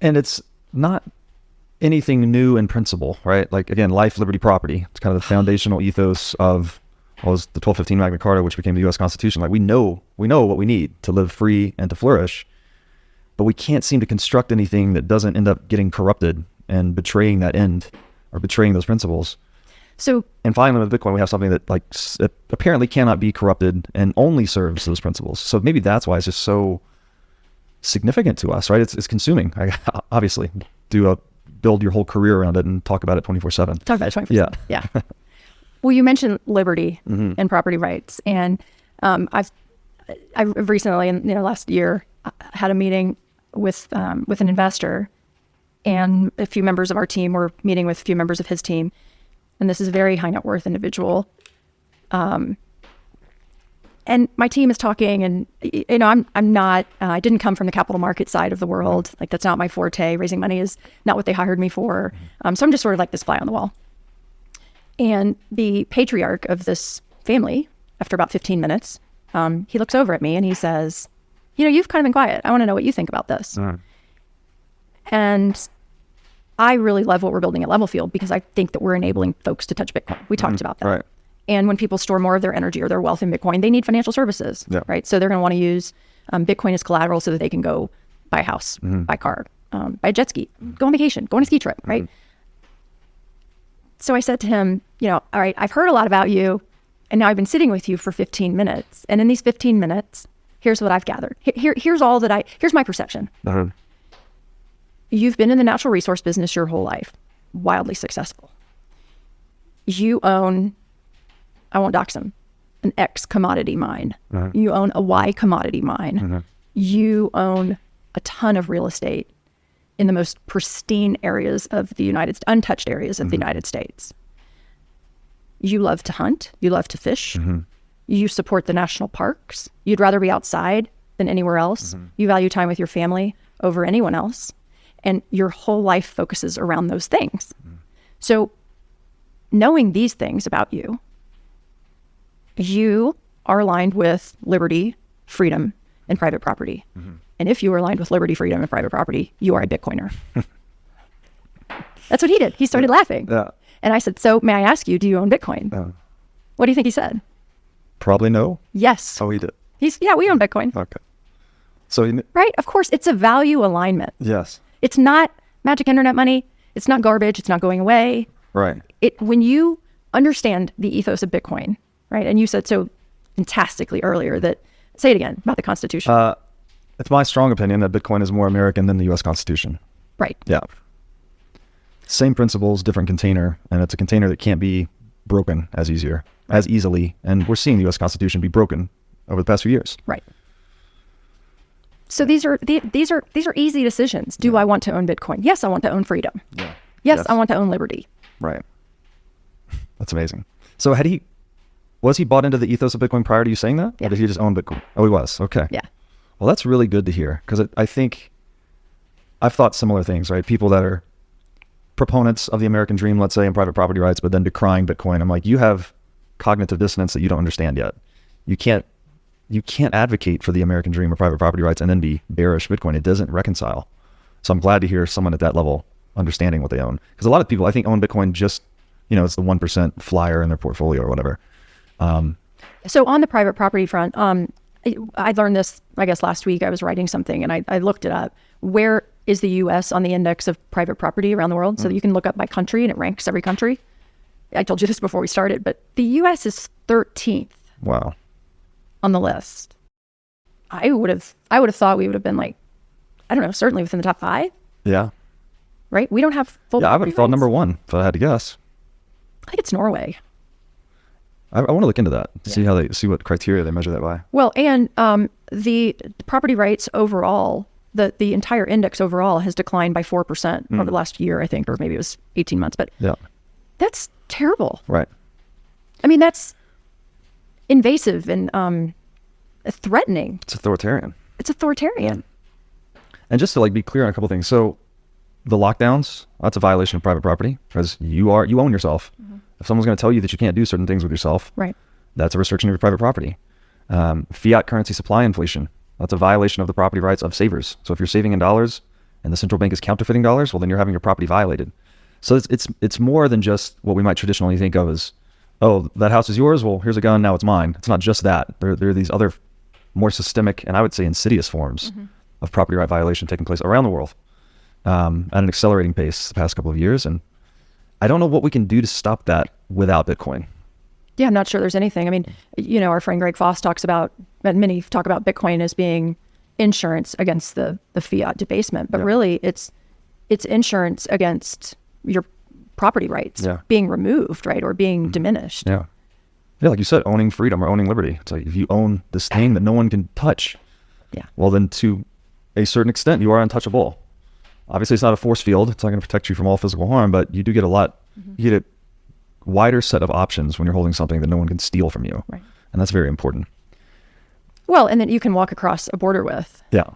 And it's not anything new in principle, right? Like, again, life, liberty, property. It's kind of the foundational ethos of what was the 1215 Magna Carta, which became the U.S. Constitution. Like, we know what we need to live free and to flourish, but we can't seem to construct anything that doesn't end up getting corrupted and betraying that end or betraying those principles. So, and finally, with Bitcoin, we have something that like apparently cannot be corrupted and only serves those principles. So maybe that's why it's just so significant to us, right? It's consuming. Obviously, build your whole career around it and talk about it 24/7. Talk about it 24/7. Yeah. Well, you mentioned liberty and property rights, and I've recently, in last year, had a meeting with an investor, and a few members of our team were meeting with a few members of his team, and this is a very high net worth individual. And my team is talking, and I'm not. I didn't come from the capital market side of the world. Like, that's not my forte. Raising money is not what they hired me for. So I'm just sort of like this fly on the wall. And the patriarch of this family, after about 15 minutes, he looks over at me and he says, "You've kind of been quiet. I want to know what you think about this." And I really love what we're building at Levelfield because I think that we're enabling folks to touch Bitcoin. We talked about that. Right. And when people store more of their energy or their wealth in Bitcoin, they need financial services, right? So they're going to want to use Bitcoin as collateral so that they can go buy a house, buy a car, buy a jet ski, go on vacation, go on a ski trip, right? So I said to him, all right, I've heard a lot about you, and now I've been sitting with you for 15 minutes. And in these 15 minutes, here's what I've gathered. Here's my perception. You've been in the natural resource business your whole life, wildly successful. You own, I won't dox them, an X commodity mine. You own a Y commodity mine. You own a ton of real estate in the most pristine areas of the untouched areas of the United States. You love to hunt. You love to fish. You support the national parks. You'd rather be outside than anywhere else. You value time with your family over anyone else. And your whole life focuses around those things. So knowing these things about you, you are aligned with liberty, freedom, and private property. And if you are aligned with liberty, freedom, and private property, you are a Bitcoiner. That's what he did. He started laughing. And I said, so may I ask you, do you own Bitcoin? What do you think he said? Probably no. Yes. Oh, he did. We own Bitcoin. Okay. So right? Of course, it's a value alignment. Yes. It's not magic internet money. It's not garbage. It's not going away. Right. When you understand the ethos of Bitcoin, right? And you said so fantastically earlier that, say it again about the Constitution. It's my strong opinion that Bitcoin is more American than the U.S. Constitution. Right. Yeah. Same principles, different container, and it's a container that can't be broken as easily. And we're seeing the U.S. Constitution be broken over the past few years. Right. So these are easy decisions. Do I want to own Bitcoin? Yes, I want to own freedom. Yes, I want to own liberty. Right. That's amazing. So was he bought into the ethos of Bitcoin prior to you saying that? Yeah. Or did he just own Bitcoin? Oh, he was. Okay. Yeah. Well, that's really good to hear because I think I've thought similar things, right? People that are proponents of the American dream, let's say, and private property rights, but then decrying Bitcoin. I'm like, you have cognitive dissonance that you don't understand yet. You can't advocate for the American dream or private property rights and then be bearish Bitcoin. It doesn't reconcile. So I'm glad to hear someone at that level understanding what they own. Because a lot of people, I think, own Bitcoin just, it's the 1% flyer in their portfolio or whatever. So on the private property front, I learned this, I guess, last week. I was writing something and I looked it up. Where is the U.S. on the index of private property around the world? So you can look up by country and it ranks every country. I told you this before we started, but the U.S. is 13th. Wow. On the list. I would have thought we would have been like, I don't know, certainly within the top 5. Yeah. Right? We don't have full. Yeah, I would have thought number 1 if I had to guess. I think it's Norway. I want to look into that, see what criteria they measure that by. Well, and the property rights overall, the entire index overall has declined by 4% over the last year, I think, or maybe it was 18 months. But that's terrible. Right. I mean, that's invasive and threatening. It's authoritarian. And just to be clear on a couple things. So the lockdowns, that's a violation of private property because you own yourself. If someone's going to tell you that you can't do certain things with yourself, right, that's a restriction of your private property. Fiat currency supply inflation, that's a violation of the property rights of savers. So if you're saving in dollars and the central bank is counterfeiting dollars, well, then you're having your property violated. So it's more than just what we might traditionally think of as, oh, that house is yours. Well, here's a gun. Now it's mine. It's not just that. There are these other more systemic and I would say insidious forms of property right violation taking place around the world at an accelerating pace the past couple of years. And I don't know what we can do to stop that without Bitcoin. Yeah, I'm not sure there's anything. I mean, our friend Greg Foss talks about, and many talk about Bitcoin as being insurance against the fiat debasement, but really it's insurance against your property rights being removed, right, or being diminished. Yeah, like you said, owning freedom or owning liberty. It's like if you own this thing that no one can touch, well, then to a certain extent, you are untouchable. Obviously, it's not a force field. It's not going to protect you from all physical harm, but you do get you get a wider set of options when you're holding something that no one can steal from you. Right. And that's very important. Well, and that you can walk across a border with. Yeah.